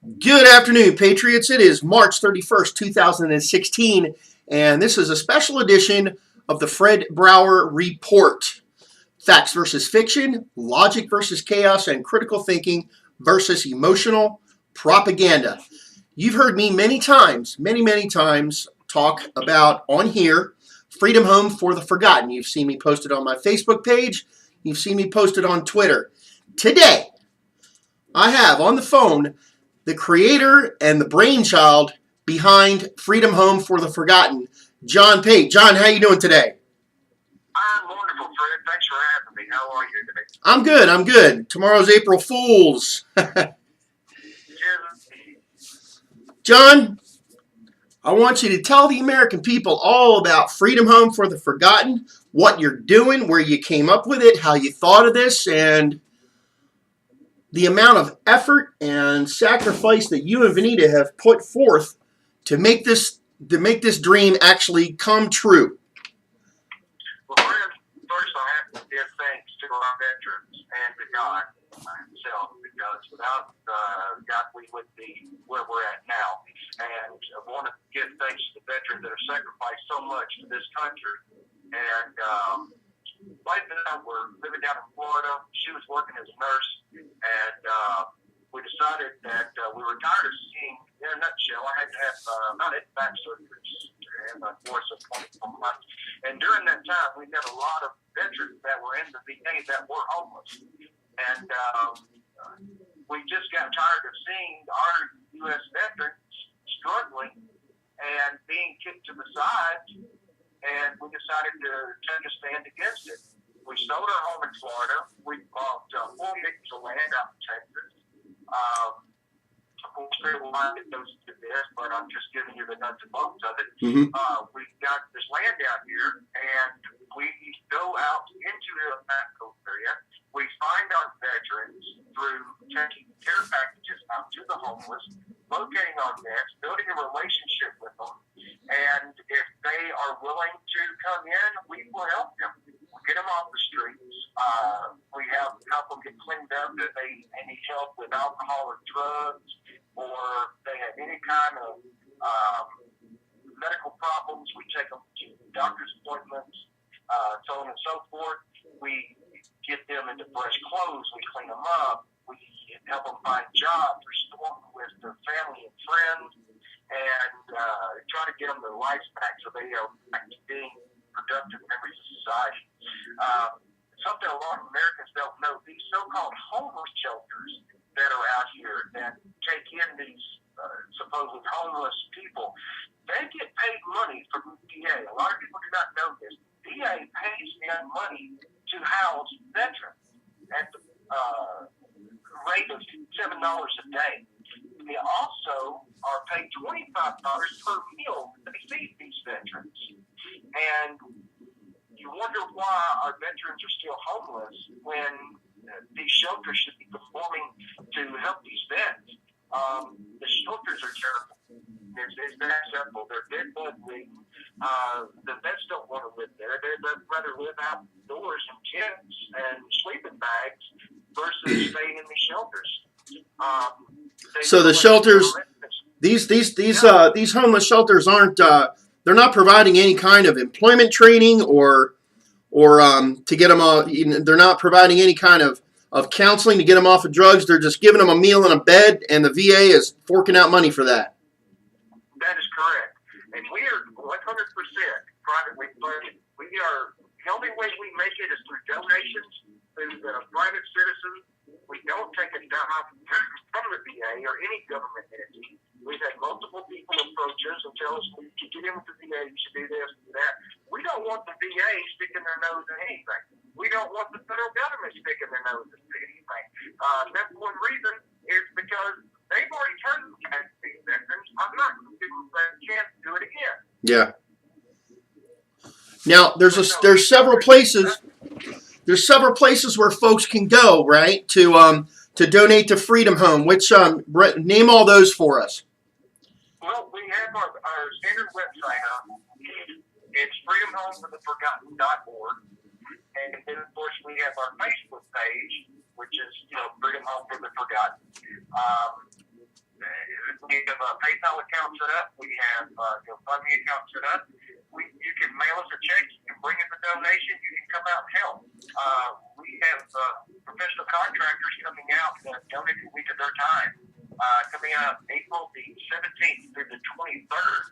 Good afternoon, Patriots. It is March 31st, 2016, and this is a special edition of the Fred Brauer Report. Facts versus fiction, logic versus chaos, and critical thinking versus emotional propaganda. You've heard me many times, many times, talk about on here Freedom Home for the Forgotten. You've seen me posted on my Facebook page. You've seen me posted on Twitter. Today, I have on the phone the creator and the brainchild behind Freedom Home for the Forgotten, John Pate. John, how you doing today? I'm wonderful, Fred. Thanks for having me. How are you today? I'm good. Tomorrow's April Fool's. John, I want you to tell the American people all about Freedom Home for the Forgotten, what you're doing, where you came up with it, how you thought of this, and the amount of effort and sacrifice that you and Vaneta have put forth to make this dream actually come true. Well, Fred, first I have to give thanks to our veterans and to God himself, because without God, we would be where we're at now. And I want to give thanks to the veterans that have sacrificed so much for this country. And right now, we're living down in Florida. She was working as a nurse, and we decided that we were tired of seeing, in a nutshell, I had to have about 8 back surgeries in the course of 24 months. And during that time, we had a lot of veterans that were in the VA that were homeless. And we just got tired of seeing our U.S. veterans struggling and being kicked to the side. And we decided to take a stand against it. We sold our home in Florida. We bought 4 acres of land out in Texas. Of course, we wanted those to this, but I'm just giving you the nuts and bolts of it. Mm-hmm. We've got this land out here, and we go out into the Mexico area. We find our veterans through taking care packages out to the homeless, locating our vets, building a relationship with them. And if they are willing to come in, we will help them. We'll get them off the streets. We have a couple get cleaned up if they need help with alcohol or drugs, or they have any kind of medical problems. We take them to doctor's appointments, so on and so forth. We get them into fresh clothes. We clean them up. We help them find jobs, restore them with their family and friends, and try to get them their lives back so they are back to being productive members of society. Something a lot of Americans don't know, these so-called homeless shelters that are out here that take in these supposedly homeless people, they get paid money from the VA. A lot of people do not know this. VA pays them money to house veterans at the rate of $7 a day. They also are paid $25 per meal to feed these veterans. And you wonder why our veterans are still homeless when these shelters should be performing to help these vets. The shelters are terrible. It's that simple. They're dead blood bleeding. The vets don't want to live there. They'd rather live outdoors in tents and sleeping bags versus staying in these shelters. So the shelters, these homeless shelters aren't they're not providing any kind of employment training or to get them they're not providing any kind of counseling to get them off of drugs. They're just giving them a meal and a bed, and the VA is forking out money for that. That is correct. And we are 100% privately funded. The only way we make it is through donations to private citizens. We don't take a dime from the VA or any government entity. We've had multiple people approach us and tell us, we should get in with the VA, you should do this, do that. We don't want the VA sticking their nose in anything. We don't want the federal government sticking their nose in anything. That's one reason is because they've already turned the tax these veterans. I'm not going to give them a chance to do it again. Yeah. Now there's several places. There's several places where folks can go, right, to donate to Freedom Home. Which name all those for us. Well, we have our standard website up. It's freedomhomefortheforgotten.org. And then, of course, we have our Facebook page, which is, Freedom Home for the Forgotten. We have a PayPal account set up. We have GoFundMe account set up. You can mail us a check. You can bring us a donation. You can come out and help. We have professional contractors coming out that donate a week of their time. Coming out April the 17th through the 23rd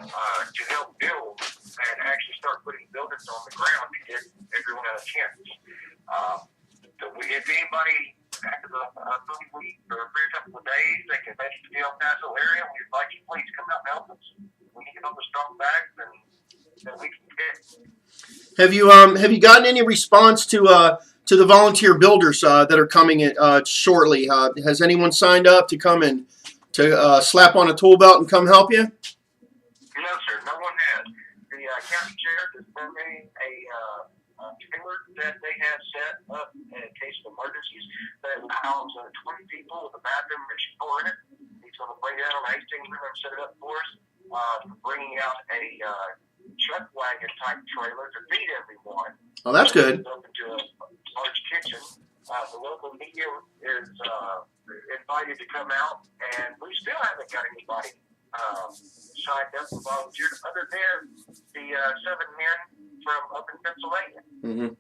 to help build and actually start putting buildings on the ground to get everyone out of tents. If anybody after the 3 weeks or a couple of days, they can make it to the El Paso area, we'd like you please come out and help us. We need to build the strong bags that we can get. Have you gotten any response to the volunteer builders that are coming shortly? Has anyone signed up to come and to slap on a tool belt and come help you? No, sir. No one has. The county sheriff is bringing a trailer that they have set up in case of emergencies that allows 20 people with a bathroom and shower in it. He's going to bring it out on 18 wheeler and set it up for us. Bringing out a truck wagon type trailer to feed everyone. Oh, that's good. Up into a large kitchen. The local media is invited to come out, and we still haven't got anybody signed up and volunteered other than the 7 men from up in Pennsylvania. Mm-hmm.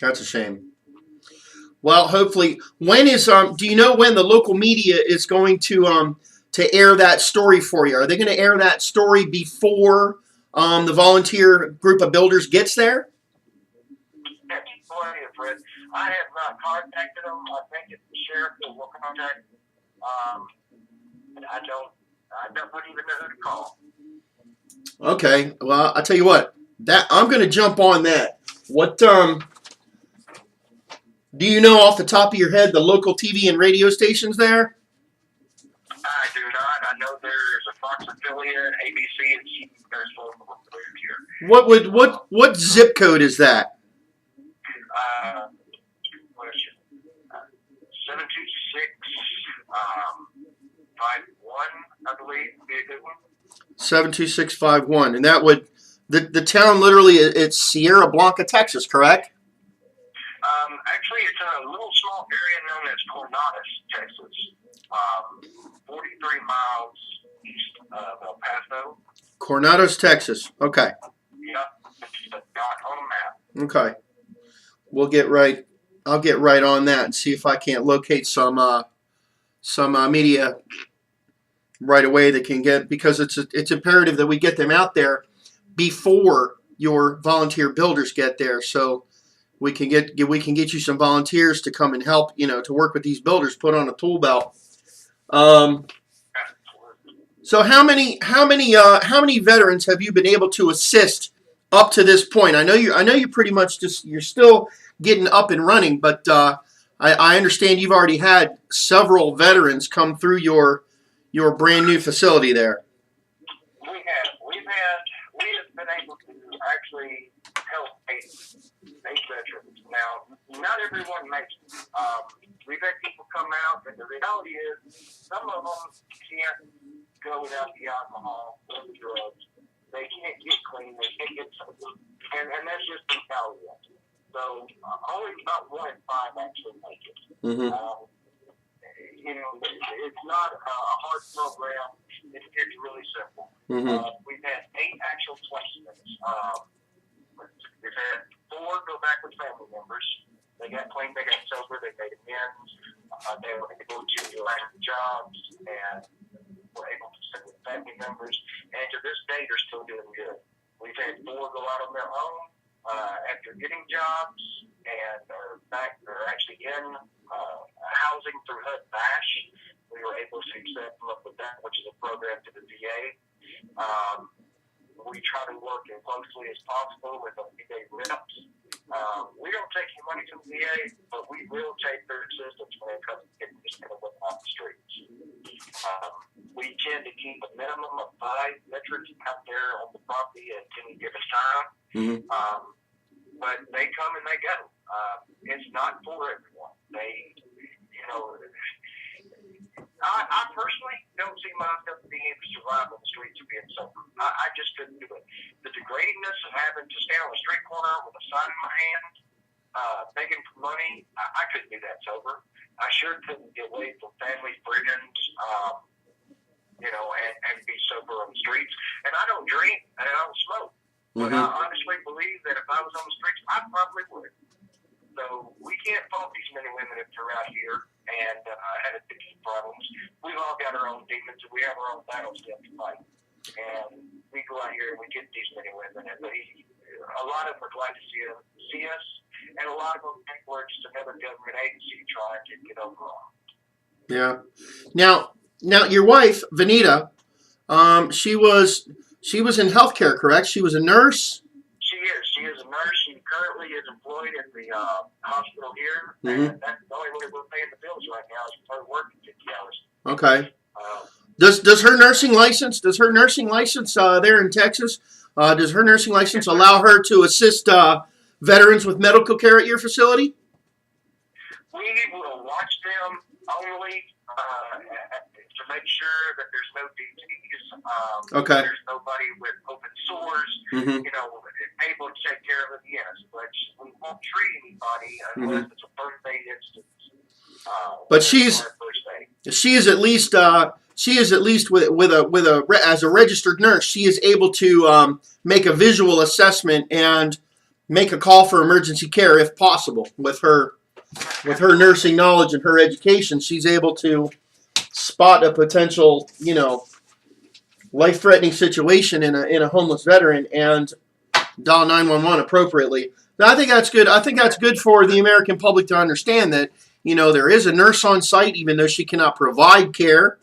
That's a shame. Well, hopefully, when is do you know when the local media is going to air that story for you? Are they going to air that story before the volunteer group of builders gets there? That's plenty, Fred. I have not contacted them. I think it's the sheriff that will contact. I don't even know who to call. Okay. Well, I tell you what. That I'm going to jump on that. What do you know off the top of your head the local TV and radio stations there? I do not. I know there's a Fox affiliate, ABC, and there's local here. What zip code is that? 72651, I believe, would be a good one. 72651, and that would the town literally it's Sierra Blanca, Texas, correct? Actually, it's in a little small area known as Coronado, Texas. 43 miles east of El Paso. Coronado, Texas. Okay. Yep, it's the dot on the map. Okay. I'll get right on that and see if I can't locate some media right away that can get, because it's imperative that we get them out there before your volunteer builders get there, so we can get you some volunteers to come and help, to work with these builders, put on a tool belt. So how many veterans have you been able to assist up to this point? I know you pretty much you're still getting up and running, but I understand you've already had several veterans come through your brand new facility there. We have been able to actually help eight veterans. Now, not everyone makes it. We've had people come out, and the reality is some of them can't go without the alcohol or the drugs. They can't get clean. They can't get sober. And that's just the reality. So only about 1 in 5 actually make it. Mm-hmm. It's not a hard program. It's really simple. Mm-hmm. We've had 8 actual placements. We've had 4 go back with family members. They got clean, they got sober, they made amends. They were able to land jobs and were able to sit with family members. And to this day, they're still doing good. We've had 4 go out on their own after getting jobs and are actually in housing through HUD BASH. We were able to set them up with that, which is a program to the VA. We try to work as closely as possible with the VA reps. We don't take any money from the VA, but we will take their assistance when it comes to getting this kind of work off the streets. We tend to keep a minimum of 5 veterans out there on the property at any given time. Mm-hmm. But they come and they go. It's not for everyone. I personally don't see myself being able to survive on the streets or being sober. I just couldn't do it. The degradingness of having to stand on a street corner with a sign in my hand, begging for money, I couldn't do that sober. I sure couldn't get away from family, friends. here and had addiction problems. We've all got our own demons, and we have our own battles to fight. And we go out here and we get these men and women, and a lot of them are glad to see us, and a lot of them think we're just another government agency trying to get over on. Yeah. Now your wife, Vaneta, she was in healthcare, correct? She was a nurse. She is. She is a nurse. She currently is employed at the hospital here, and that's the only way we're paying the bills right now is her working 50 hours. Okay. Does her nursing license there in Texas? Does her nursing license allow her to assist veterans with medical care at your facility? We will watch them only to make sure that there's no disease. Okay. There's nobody with open sores. Able to take care of it, yes, but we won't treat anybody unless it's a first aid instance. But she is at least as a registered nurse, she is able to make a visual assessment and make a call for emergency care if possible. With her nursing knowledge and her education, she's able to spot a potential, life-threatening situation in a homeless veteran and dial 911 appropriately. Now, I think that's good. I think that's good for the American public to understand that, there is a nurse on site, even though she cannot provide care.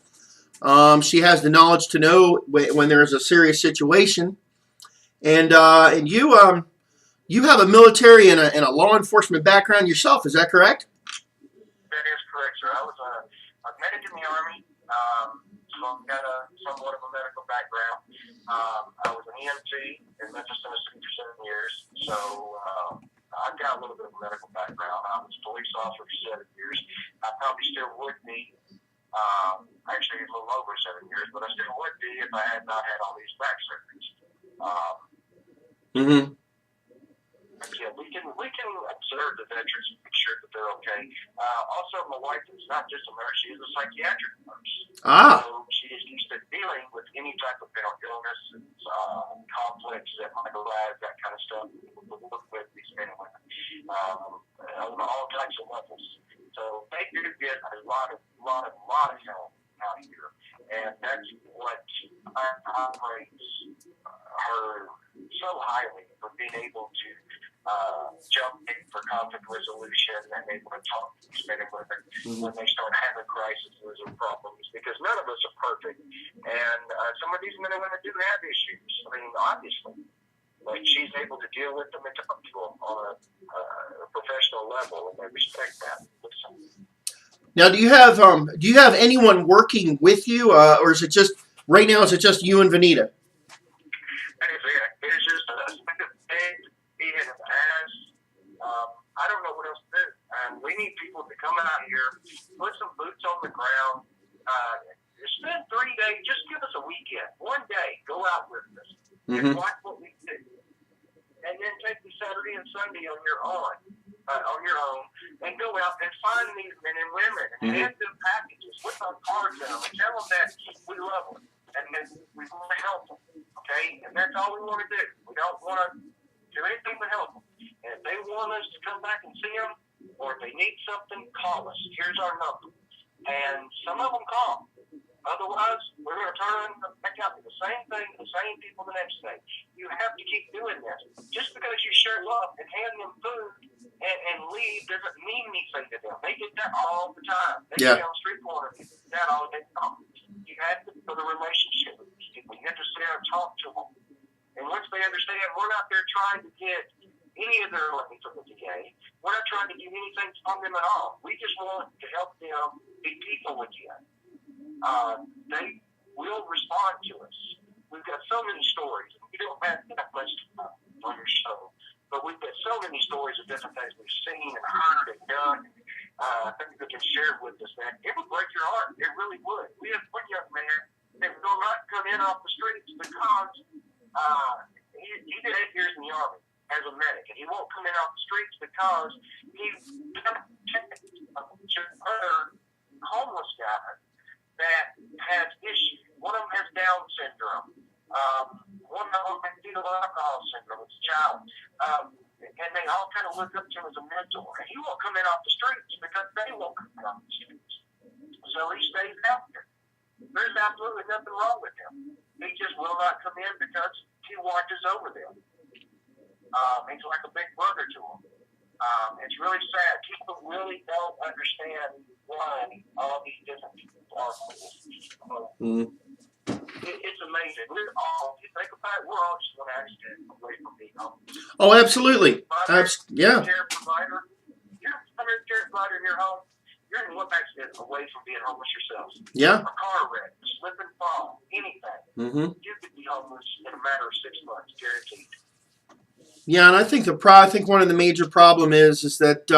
She has the knowledge to know when there is a serious situation. And you have a military and a law enforcement background yourself. Is that correct? That is correct, sir. I was a medic in the Army. So I've got somewhat of a medical background. I was an EMT in Memphis, Tennessee for 7 years. So I've got a little bit of a medical background. I was a police officer for 7 years. I probably still would be, actually a little over 7 years, but I still would be if I had not had all these back surgeries. Yeah, we can observe the veterans and make sure that they're okay. Also, my wife is not just a nurse; she is a psychiatric nurse. So she is used to dealing with any type of mental illness, conflicts that might arise, that kind of stuff. We work with these men and women on all types of levels. So they do get a lot of help out here, and that's what operates her so highly for being able to jump in for conflict resolution and able to talk to these men and women when they start having crises or problems, because none of us are perfect, and some of these men and women do have issues. I mean, obviously, but she's able to deal with them and talk to them on a professional level, and they respect that. Now, do you have anyone working with you, or is it just right now? Is it just you and Vaneta? That is it. It's just us. He has asked. I don't know what else to do. We need people to come out here, put some boots on the ground, spend 3 days. Just give us a weekend, 1 day. Go out with us and watch what we do, and then take the Saturday and Sunday on your own, and go out and find these men and women and hand them packages with our cards in them and tell them that we love them and that we want to help them. Okay, and that's all we want to do. We don't want to do anything but help them. And if they want us to come back and see them, or if they need something, call us. Here's our number. And some of them call. Otherwise, we're going to turn back out to the same thing, the same people the next day. You have to keep doing this. Just because you show up and hand them food and leave doesn't mean anything to them. They get that all the time. They get on the street corner and get that all day long. You have to build a relationship with these people. You have to sit there and talk to them. And once they understand, we're not there trying to get any of their money from the VA. We're not trying to do anything from them at all. We just want to help them be people again. They will respond to us. We've got so many stories. We don't have that much time on your show, but we've got so many stories of different things we've seen and heard and done. Things that can share with us that it would break your heart. It really would. We have one young man that will not come in off the streets because he did 8 years in the Army as a medic, and he won't come in off the streets because he's other homeless guys that has issues. One of them has Down syndrome. One of them has fetal alcohol syndrome as a child. And they all kind of look up to him as a mentor. And he won't come in off the streets because they won't come in off the so he stays out there. There's absolutely nothing wrong with him. He just will not come in because he watches over them. He's like a big brother to them. It's really sad. People really don't understand why all these different people are. It's amazing. We're all, if you think about it, we're all just one accident away from being homeless. Oh, absolutely. Yeah. Care provider. You're a primary care provider in your home. You're in one accident away from being homeless yourself. Yeah. A car wreck, slip and fall, anything. You could be homeless in a matter of 6 months, guaranteed. Yeah, and I think I think one of the major problem is that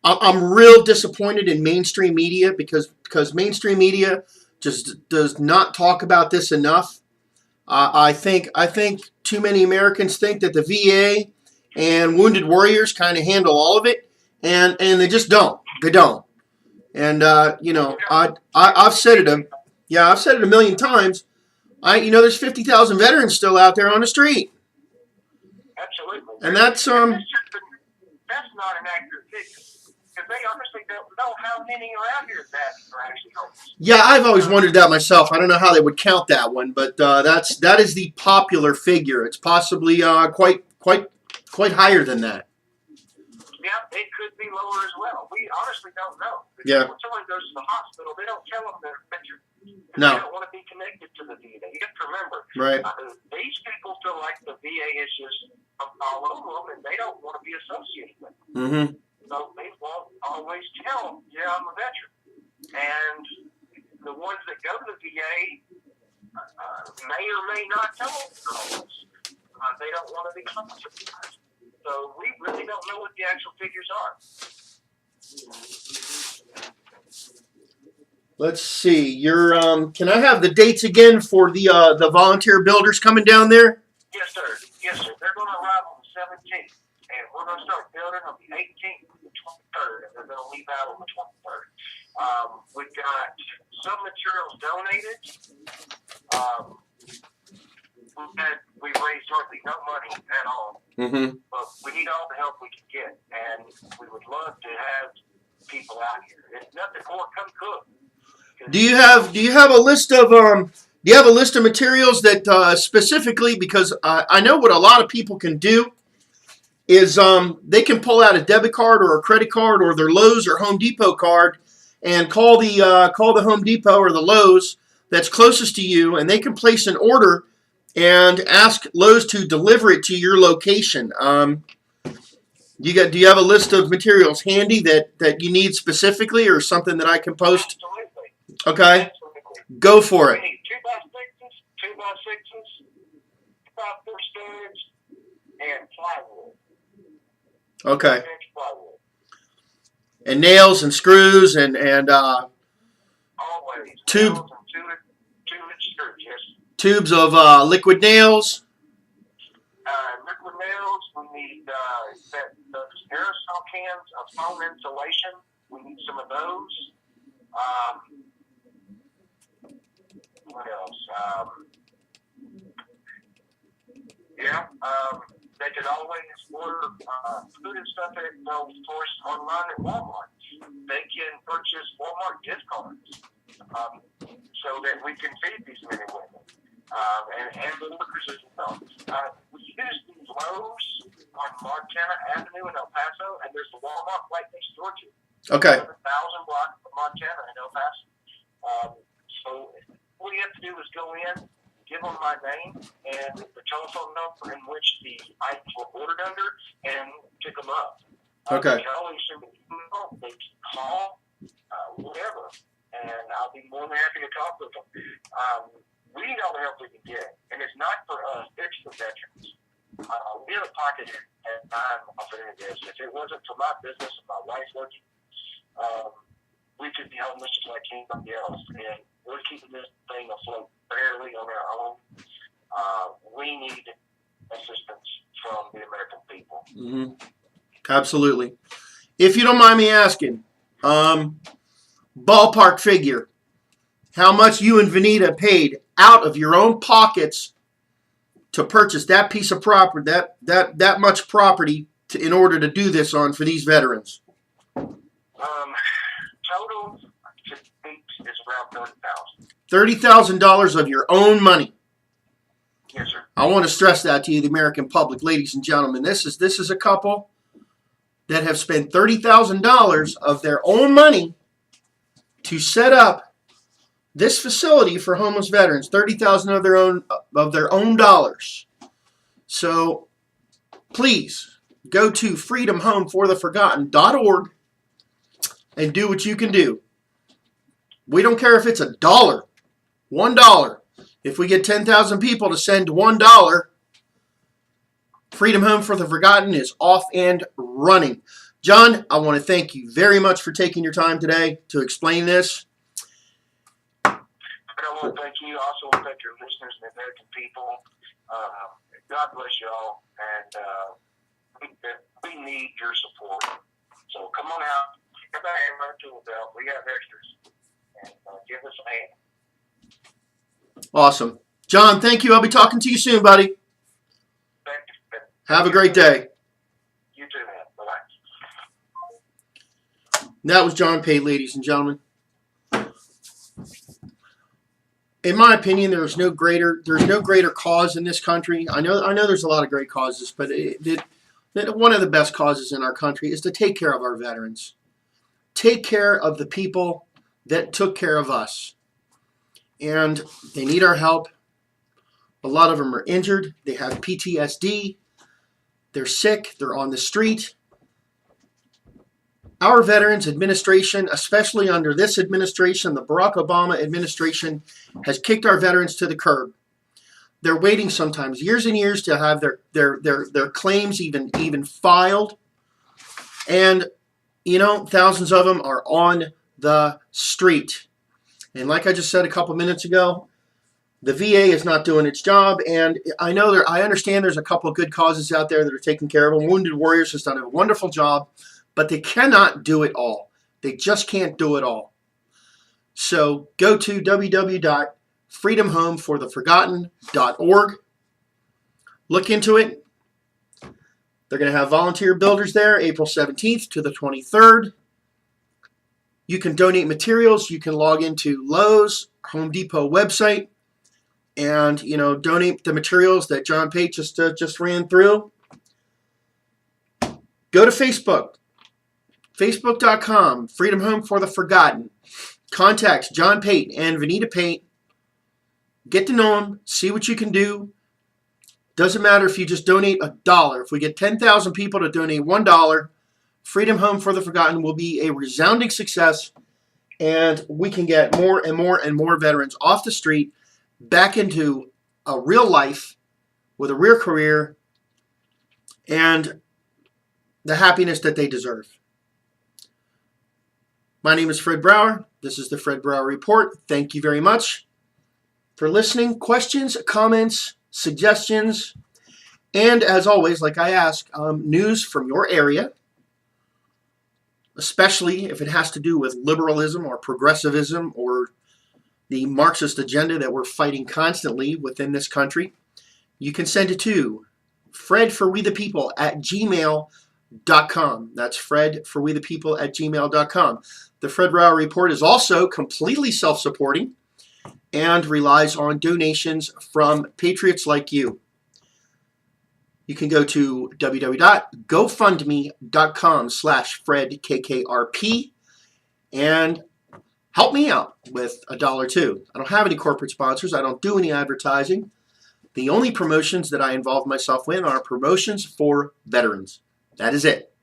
I'm real disappointed in mainstream media because mainstream media just does not talk about this enough. I think too many Americans think that the VA and Wounded Warriors kind of handle all of it, and they just don't. They don't. And I've said it a million times. There's 50,000 veterans still out there on the street. Absolutely. And that's not an accurate figure. Because they honestly don't know how many around here that are actually homeless. Yeah, I've always wondered that myself. I don't know how they would count that one, but that is the popular figure. It's possibly quite higher than that. Yeah, it could be lower as well. We honestly don't know. Because yeah. When someone goes to the hospital, they don't tell them they're veteran. No. They don't want to be connected to the VA. You have to remember. Right. These people feel like the VA is just all over them, and they don't want to be associated with them. So they won't always tell them, yeah, I'm a veteran. And the ones that go to the VA may or may not tell them they don't want to be compensated. So we really don't know what the actual figures are. Let's see. Can I have the dates again for the volunteer builders coming down there? Yes, sir. Yes, sir. They're going to arrive on the 17th, and we're going to start building on the 18th and the 23rd, and they're going to leave out on the 23rd. We've got some materials donated. We raised hardly no money at all. But we need all the help we can get, and we would love to have people out here. If nothing more, come cook. Do you have a list of materials that specifically, because I know what a lot of people can do is they can pull out a debit card or a credit card or their Lowe's or Home Depot card and call the Home Depot or the Lowe's that's closest to you, and they can place an order and ask Lowe's to deliver it to your location. Do you have a list of materials handy that you need specifically, or something that I can post? Absolutely. Okay. Absolutely. Go for it. We need 2x6s, 2x6s, 5-4 studs, and plywood. Okay. Plywood. And nails and screws and always tube. Nails and two-inch screws, yes. Tubes of liquid nails. Liquid nails. We need those aerosol cans of foam insulation. We need some of those. What else? They could always order food and stuff of course, online at Walmart. They can purchase Walmart gift cards so that we can feed these men and women. And the workers as well. We use these Lowe's on Montana Avenue in El Paso, and there's the Walmart right next door to it. Okay. 1,000 blocks from Montana in El Paso. So all you have to do is go in, give them my name and the telephone number in which the items were ordered under, and pick them up. Okay. They can always send me an email, they can call, whatever, and I'll be more than happy to talk with them. We need all the help we can get, and it's not for us, it's for veterans. We have a pocket at time of this. If it wasn't for my business and my wife working, we could be homeless just like anybody else, and we're keeping this thing afloat barely on our own. We need assistance from the American people. Mm-hmm. Absolutely. If you don't mind me asking, ballpark figure, how much you and Vaneta paid out of your own pockets to purchase that piece of property, that much property, in order to do this on for these veterans? Total to $30,000. $30,000 of your own money. Yes, sir. I want to stress that to you, the American public, ladies and gentlemen. This is a couple that have spent $30,000 of their own money to set up this facility for homeless veterans. $30,000 of their own dollars. So please go to freedomhomefortheforgotten.org and do what you can do. We don't care if it's $1, $1. If we get 10,000 people to send $1, Freedom Home for the Forgotten is off and running. John, I want to thank you very much for taking your time today to explain this. I want to thank you. I also want to thank your listeners and the American people. God bless you all, and we need your support. So come on out. Everybody have our tool belt. We have extras. And give us a hand. Awesome. John, thank you. I'll be talking to you soon, buddy. Thank you. Have a great day. You too, man. Bye-bye. That was John Pate, ladies and gentlemen. In my opinion, there's no greater cause in this country. I know there's a lot of great causes, but one of the best causes in our country is to take care of our veterans. Take care of the people that took care of us. And they need our help. A lot of them are injured. They have PTSD. They're sick. They're on the street. Our Veterans Administration, especially under this administration, the Barack Obama administration, has kicked our veterans to the curb. They're waiting sometimes years and years to have their claims even filed. And, you know, thousands of them are on the street. And like I just said a couple minutes ago, the VA is not doing its job. And I understand there's a couple of good causes out there that are taking care of them. Wounded Warriors has done a wonderful job, but they cannot do it all. They just can't do it all. So go to www.freedomhomefortheforgotten.org. Look into it. They're going to have volunteer builders there April 17th to the 23rd. You can donate materials. You can log into Lowe's, Home Depot website, and donate the materials that John Pate just ran through. Go to Facebook, facebook.com, Freedom Home for the Forgotten. Contact John Pate and Vaneta Pate. Get to know them. See what you can do. Doesn't matter if you just donate $1. If we get 10,000 people to donate $1, Freedom Home for the Forgotten will be a resounding success, and we can get more and more and more veterans off the street, back into a real life with a real career and the happiness that they deserve. My name is Fred Brauer. This is the Fred Brauer Report. Thank you very much for listening. Questions, comments, suggestions, and as always, like I ask, news from your area, especially if it has to do with liberalism or progressivism or the Marxist agenda that we're fighting constantly within this country. You can send it to fredforwethepeople@gmail.com. That's fredforwethepeople@gmail.com. The Fred Brauer Report is also completely self-supporting and relies on donations from patriots like you. You can go to www.gofundme.com/FredKKRP and help me out with $1 too. I don't have any corporate sponsors. I don't do any advertising. The only promotions that I involve myself in are promotions for veterans. That is it.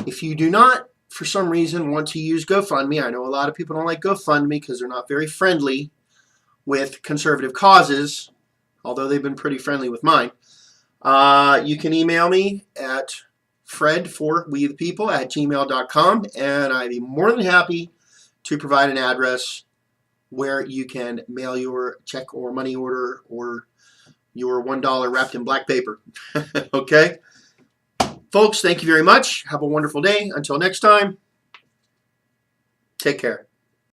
If you do not, for some reason, want to use GoFundMe, I know a lot of people don't like GoFundMe because they're not very friendly with conservative causes, although they've been pretty friendly with mine. You can email me at fredforwethepeople@gmail.com, and I'd be more than happy to provide an address where you can mail your check or money order or your $1 wrapped in black paper. Okay? Folks, thank you very much. Have a wonderful day. Until next time, take care.